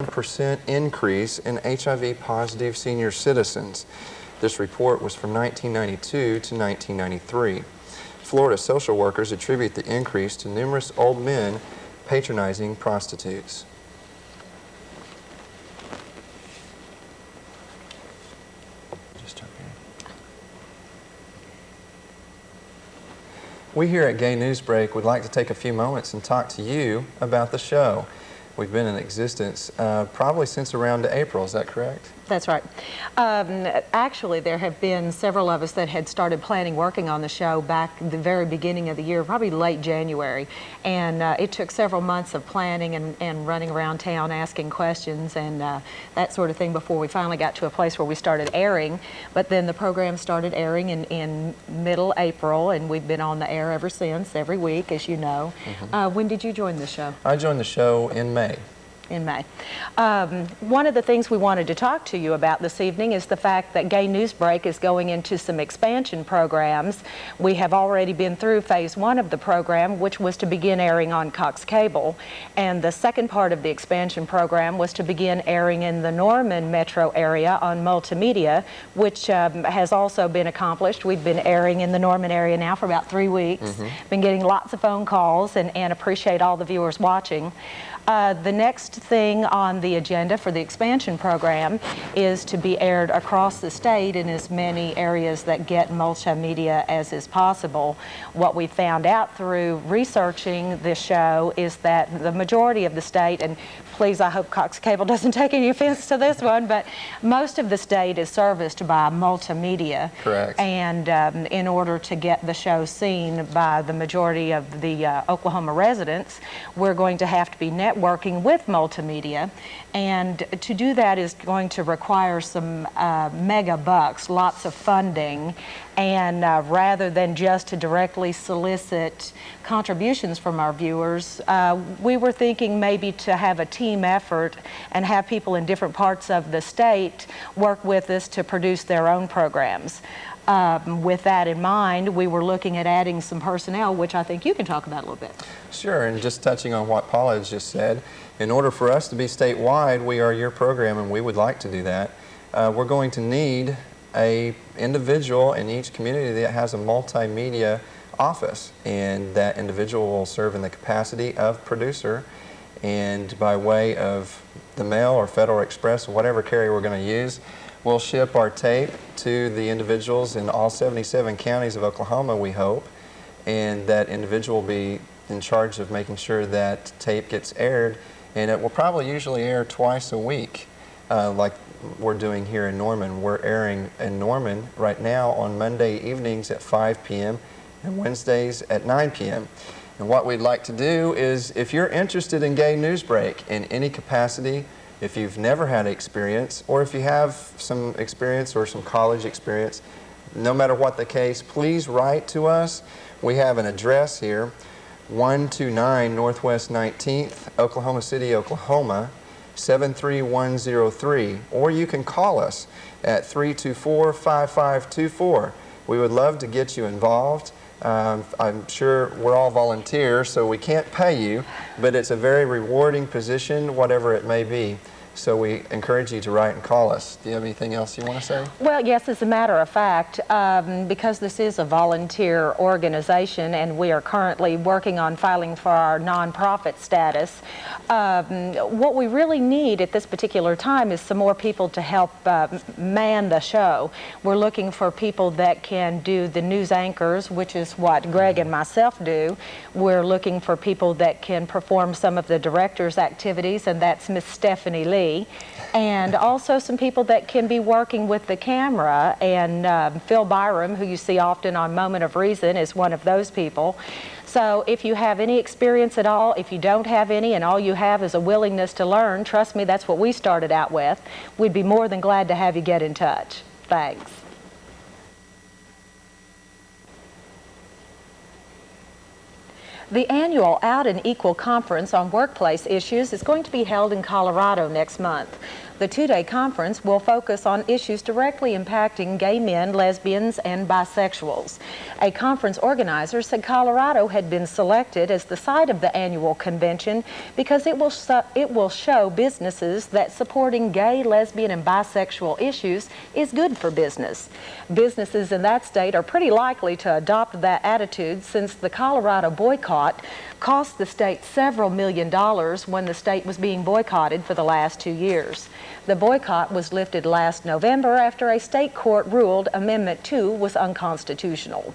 1% increase in HIV-positive senior citizens. This report was from 1992 to 1993. Florida social workers attribute the increase to numerous old men patronizing prostitutes. We here at Gay Newsbreak would like to take a few moments and talk to you about the show. We've been in existence probably since around April, is that correct? That's right. Actually, there have been several of us that had started working on the show back the very beginning of the year, probably late January. And it took several months of planning and running around town asking questions and that sort of thing before we finally got to a place where we started airing. But then the program started airing in middle April, and we've been on the air ever since, every week, as you know. When did you join the show? I joined the show in May. In May. One of the things we wanted to talk to you about this evening is the fact that Gay Newsbreak is going into some expansion programs. We have already been through phase 1 of the program, which was to begin airing on Cox Cable, and the second part of the expansion program was to begin airing in the Norman metro area on multimedia, which has also been accomplished. We've been airing in the Norman area now for about 3 weeks. Been getting lots of phone calls and appreciate all the viewers watching. The next thing on the agenda for the expansion program is to be aired across the state in as many areas that get multimedia as is possible. What we found out through researching this show is that the majority of the state, and please, I hope Cox Cable doesn't take any offense to this one, but most of the state is serviced by multimedia. Correct. And in order to get the show seen by the majority of the Oklahoma residents, we're going to have to be networking with multimedia, and to do that is going to require some mega bucks, lots of funding, and rather than just to directly solicit contributions from our viewers, we were thinking maybe to have a team effort and have people in different parts of the state work with us to produce their own programs. With that in mind, we were looking at adding some personnel, which I think you can talk about a little bit. Sure, and just touching on what Paula has just said, in order for us to be statewide, we are your program and we would like to do that. We're going to need an individual in each community that has a multimedia office, and that individual will serve in the capacity of producer, and by way of the mail or Federal Express, whatever carrier we're going to use, we'll ship our tape to the individuals in all 77 counties of Oklahoma, we hope, and that individual will be in charge of making sure that tape gets aired, and it will probably usually air twice a week, like we're doing here in Norman. We're airing in Norman right now on Monday evenings at 5 p.m. and Wednesdays at 9 p.m. And what we'd like to do is, if you're interested in Gay Newsbreak in any capacity, if you've never had experience, or if you have some experience or some college experience, no matter what the case, please write to us. We have an address here, 129 Northwest 19th, Oklahoma City, Oklahoma, 73103, or you can call us at 324-5524. We would love to get you involved. I'm sure we're all volunteers, so we can't pay you, but it's a very rewarding position, whatever it may be. So we encourage you to write and call us. Do you have anything else you want to say? Well, yes, as a matter of fact, because this is a volunteer organization and we are currently working on filing for our nonprofit status, what we really need at this particular time is some more people to help man the show. We're looking for people that can do the news anchors, which is what Greg and myself do. We're looking for people that can perform some of the director's activities, and that's Miss Stephanie Lee. And also some people that can be working with the camera, and Phil Byram, who you see often on Moment of Reason, is one of those people. So if you have any experience at all, if you don't have any and all you have is a willingness to learn, trust me, that's what we started out with. We'd be more than glad to have you get in touch. Thanks. The annual Out and Equal Conference on Workplace Issues is going to be held in Colorado next month. The two-day conference will focus on issues directly impacting gay men, lesbians, and bisexuals. A conference organizer said Colorado had been selected as the site of the annual convention because it will show businesses that supporting gay, lesbian, and bisexual issues is good for business. Businesses in that state are pretty likely to adopt that attitude since the Colorado boycott cost the state several $millions when the state was being boycotted for the last 2 years. The boycott was lifted last November after a state court ruled Amendment 2 was unconstitutional.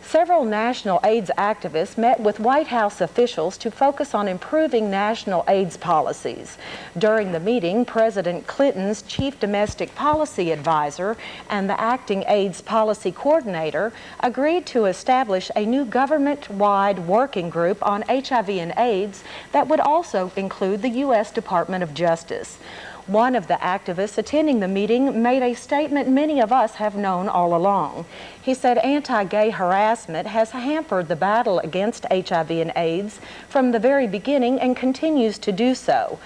Several national AIDS activists met with White House officials to focus on improving national AIDS policies. During the meeting, President Clinton's chief domestic policy advisor and the acting AIDS policy coordinator agreed to establish a new government-wide working group on HIV and AIDS that would also include the U.S. Department of Justice. One of the activists attending the meeting made a statement many of us have known all along. He said anti-gay harassment has hampered the battle against HIV and AIDS from the very beginning and continues to do so.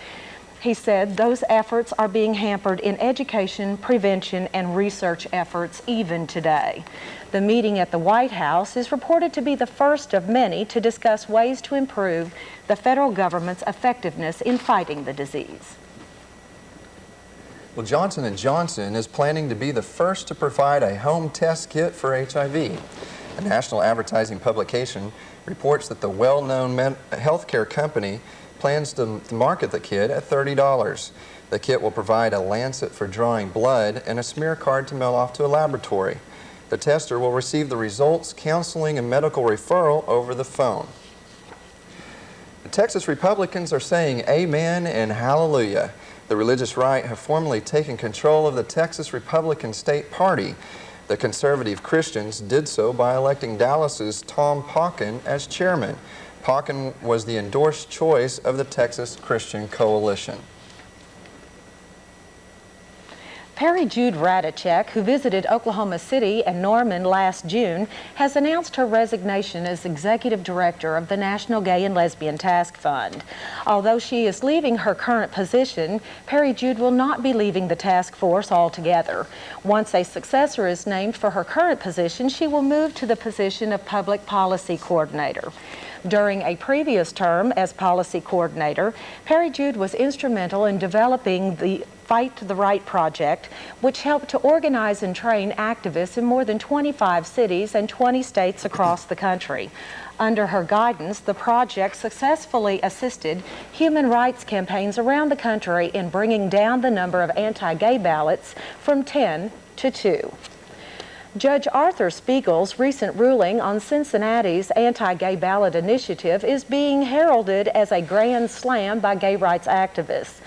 He said those efforts are being hampered in education, prevention, and research efforts even today. The meeting at the White House is reported to be the first of many to discuss ways to improve the federal government's effectiveness in fighting the disease. Well, Johnson & Johnson is planning to be the first to provide a home test kit for HIV. A national advertising publication reports that the well-known healthcare company plans to market the kit at $30. The kit will provide a lancet for drawing blood and a smear card to mail off to a laboratory. The tester will receive the results, counseling, and medical referral over the phone. The Texas Republicans are saying amen and hallelujah. The religious right have formally taken control of the Texas Republican State Party. The conservative Christians did so by electing Dallas's Tom Pauken as chairman. Pauken was the endorsed choice of the Texas Christian Coalition. Perry Jude Radicek, who visited Oklahoma City and Norman last June, has announced her resignation as executive director of the National Gay and Lesbian Task Fund. Although she is leaving her current position, Perry Jude will not be leaving the task force altogether. Once a successor is named for her current position, she will move to the position of public policy coordinator. During a previous term as policy coordinator, Perry Jude was instrumental in developing the Fight the Right project, which helped to organize and train activists in more than 25 cities and 20 states across the country. Under her guidance, the project successfully assisted human rights campaigns around the country in bringing down the number of anti-gay ballots from 10 to 2. Judge Arthur Spiegel's recent ruling on Cincinnati's anti-gay ballot initiative is being heralded as a grand slam by gay rights activists.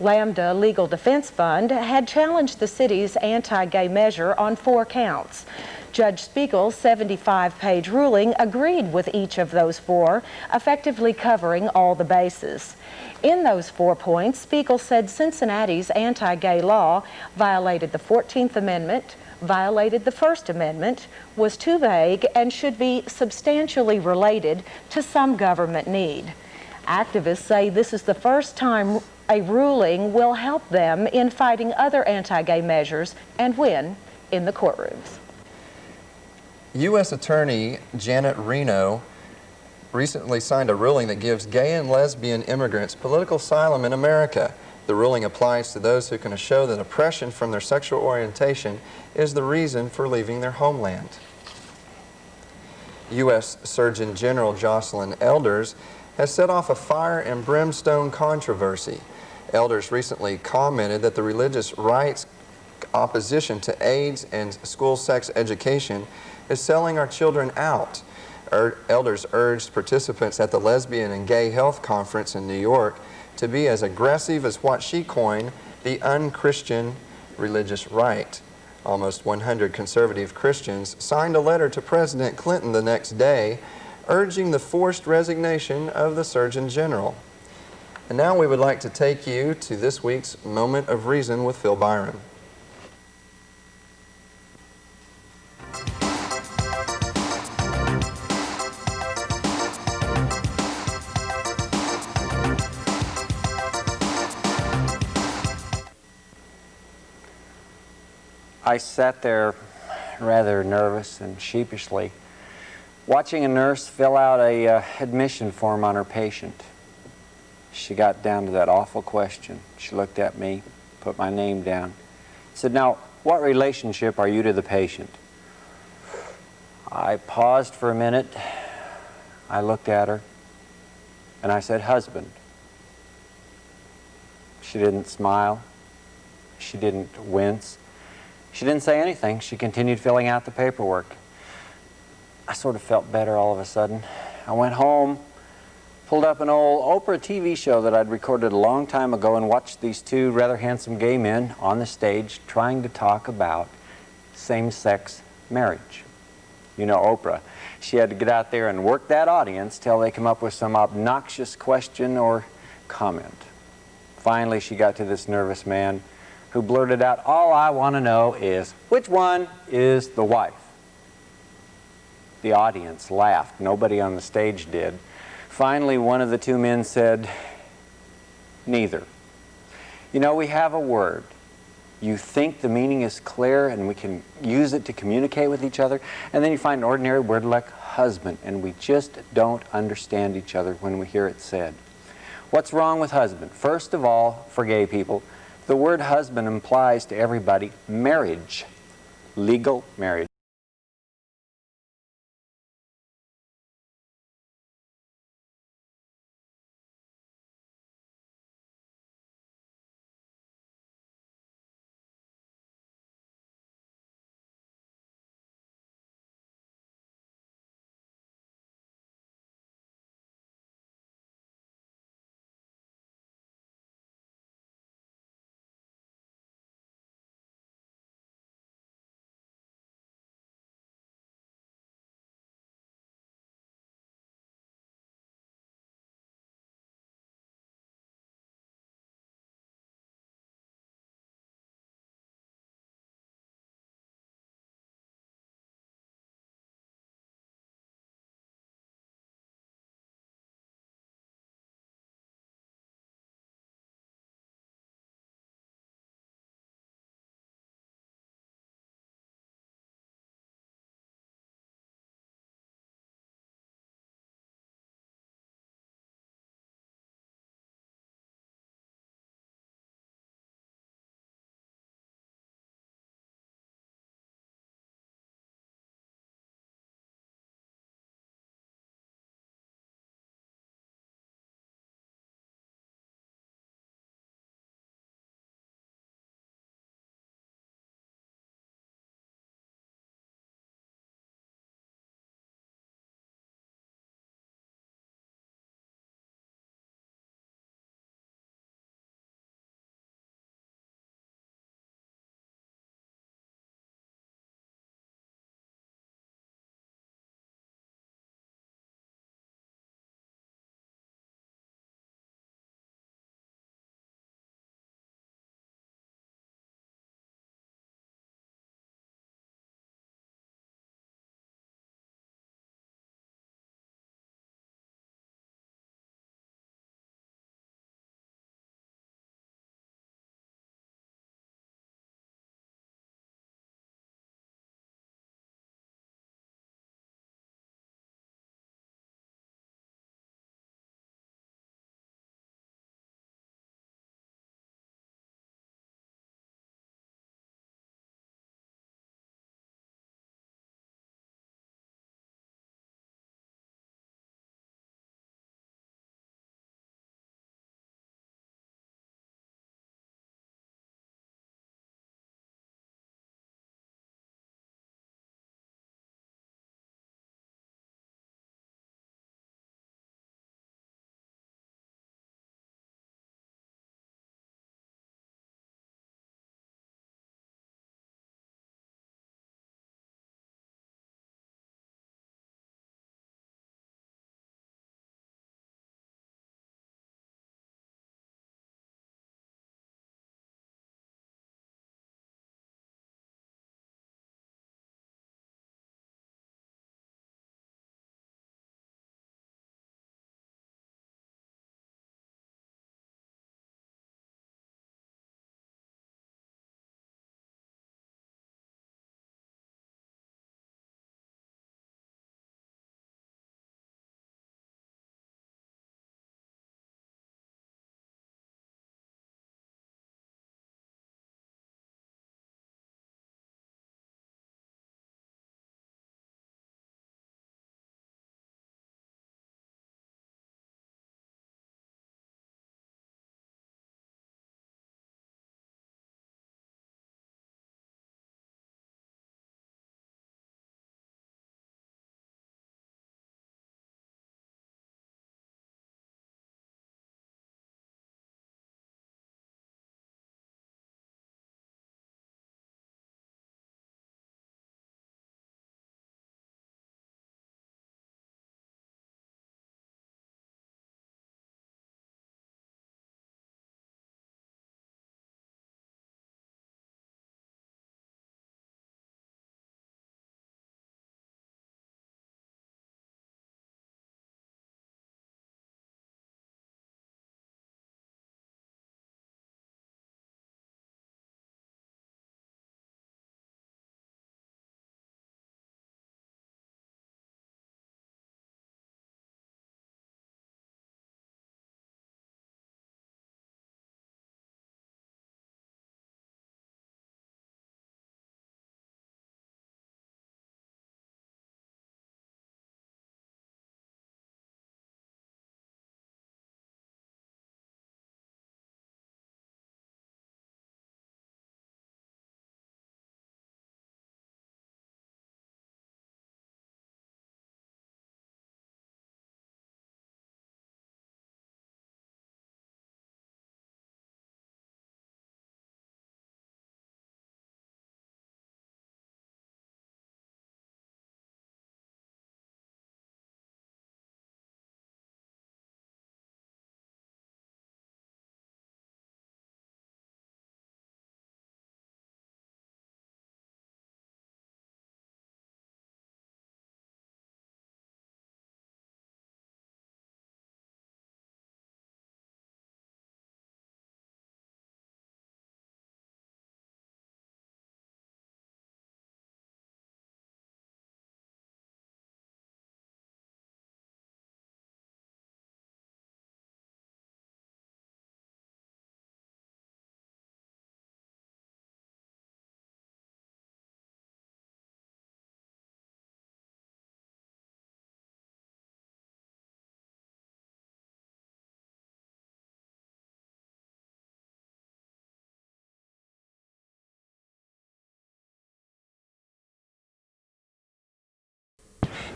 Lambda Legal Defense Fund had challenged the city's anti-gay measure on 4 counts. Judge Spiegel's 75-page ruling agreed with each of those 4, effectively covering all the bases. In those 4 points, Spiegel said Cincinnati's anti-gay law violated the 14th Amendment, violated the First Amendment, was too vague, and should be substantially related to some government need. Activists say this is the first time a ruling will help them in fighting other anti-gay measures and win in the courtrooms. U.S. Attorney Janet Reno recently signed a ruling that gives gay and lesbian immigrants political asylum in America. The ruling applies to those who can show that oppression from their sexual orientation is the reason for leaving their homeland. U.S. Surgeon General Jocelyn Elders has set off a fire and brimstone controversy. Elders recently commented that the religious right's opposition to AIDS and school sex education is selling our children out. Elders urged participants at the Lesbian and Gay Health Conference in New York to be as aggressive as what she coined the unchristian religious right. Almost 100 conservative Christians signed a letter to President Clinton the next day urging the forced resignation of the Surgeon General. And now we would like to take you to this week's Moment of Reason with Phil Byron. I sat there rather nervous and sheepishly, watching a nurse fill out a admission form on her patient. She got down to that awful question. She looked at me, put my name down, said, "Now, what relationship are you to the patient?" I paused for a minute. I looked at her, and I said, "Husband." She didn't smile. She didn't wince. She didn't say anything. She continued filling out the paperwork. I sort of felt better all of a sudden. I went home, pulled up an old Oprah TV show that I'd recorded a long time ago and watched these two rather handsome gay men on the stage trying to talk about same-sex marriage. You know Oprah. She had to get out there and work that audience till they come up with some obnoxious question or comment. Finally, she got to this nervous man who blurted out, "All I want to know is, which one is the wife?" The audience laughed. Nobody on the stage did. Finally, one of the two men said, "Neither." You know, we have a word. You think the meaning is clear and we can use it to communicate with each other, and then you find an ordinary word like husband, and we just don't understand each other when we hear it said. What's wrong with husband? First of all, for gay people, the word husband implies to everybody marriage, legal marriage.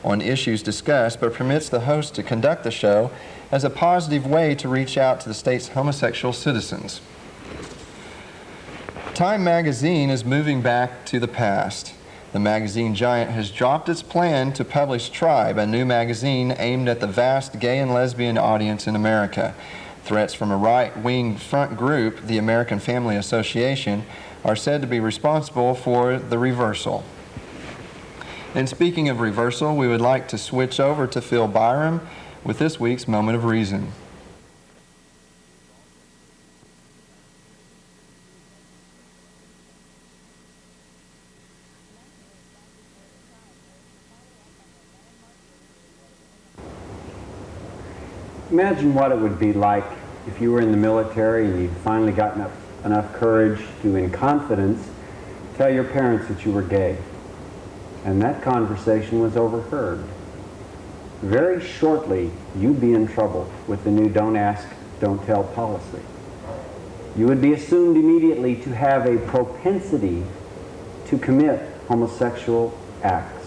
on issues discussed, but permits the host to conduct the show as a positive way to reach out to the state's homosexual citizens. Time magazine is moving back to the past. The magazine giant has dropped its plan to publish Tribe, a new magazine aimed at the vast gay and lesbian audience in America. Threats from a right-wing front group, the American Family Association, are said to be responsible for the reversal. And speaking of reversal, we would like to switch over to Phil Byram with this week's Moment of Reason. Imagine what it would be like if you were in the military and you'd finally gotten enough courage to, in confidence, tell your parents that you were gay. And that conversation was overheard. Very shortly, you'd be in trouble with the new Don't Ask, Don't Tell policy. You would be assumed immediately to have a propensity to commit homosexual acts.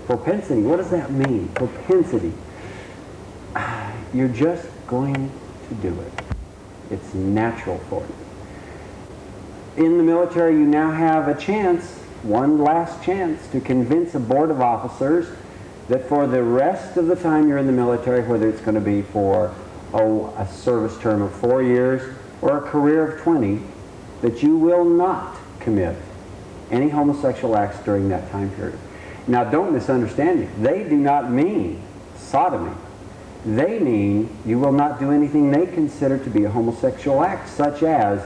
Propensity, what does that mean? Propensity. You're just going to do it. It's natural for you. In the military, you now have a chance, one last chance, to convince a board of officers that for the rest of the time you're in the military, whether it's going to be for a service term of 4 years or a career of 20, that you will not commit any homosexual acts during that time period. Now, don't misunderstand me. They do not mean sodomy. They mean you will not do anything they consider to be a homosexual act, such as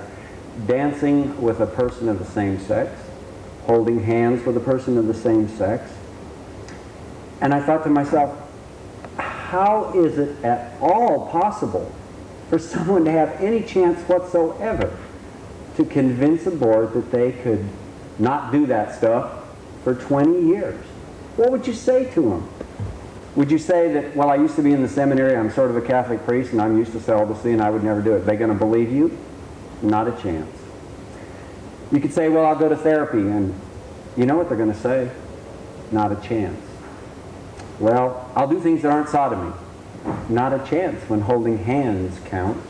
dancing with a person of the same sex, holding hands with a person of the same sex. And I thought to myself, how is it at all possible for someone to have any chance whatsoever to convince a board that they could not do that stuff for 20 years? What would you say to them? Would you say that, well, I used to be in the seminary, I'm sort of a Catholic priest, and I'm used to celibacy, and I would never do it? Are they going to believe you? Not a chance. You could say, well, I'll go to therapy, and you know what they're going to say? Not a chance. Well, I'll do things that aren't sodomy. Not a chance when holding hands counts.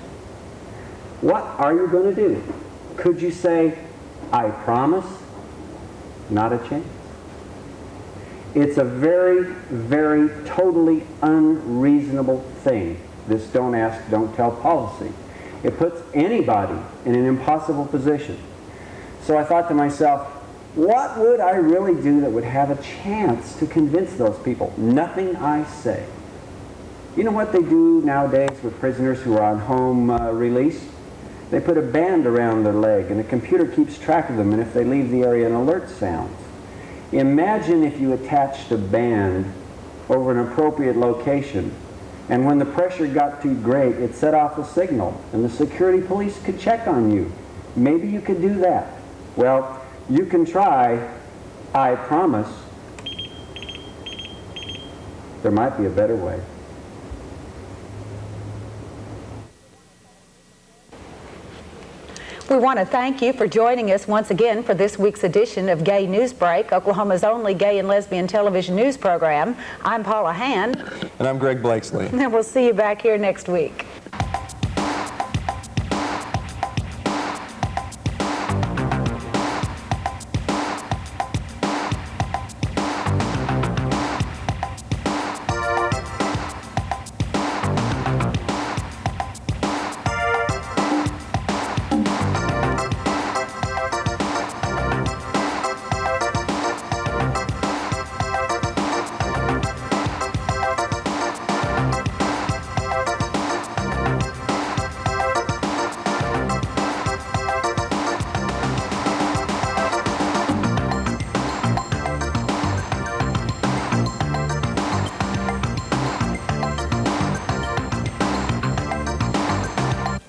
What are you going to do? Could you say, I promise? Not a chance. It's a very, very totally unreasonable thing, this don't ask, don't tell policy. It puts anybody in an impossible position. So I thought to myself, what would I really do that would have a chance to convince those people? Nothing I say. You know what they do nowadays with prisoners who are on home release? They put a band around their leg and a computer keeps track of them, and if they leave the area, an alert sounds. Imagine if you attached a band over an appropriate location, and when the pressure got too great, it set off a signal, and the security police could check on you. Maybe you could do that. Well, you can try, I promise. There might be a better way. We want to thank you for joining us once again for this week's edition of Gay Newsbreak, Oklahoma's only gay and lesbian television news program. I'm Paula Hand. And I'm Greg Blakesley. And we'll see you back here next week.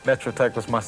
Metro Tech was my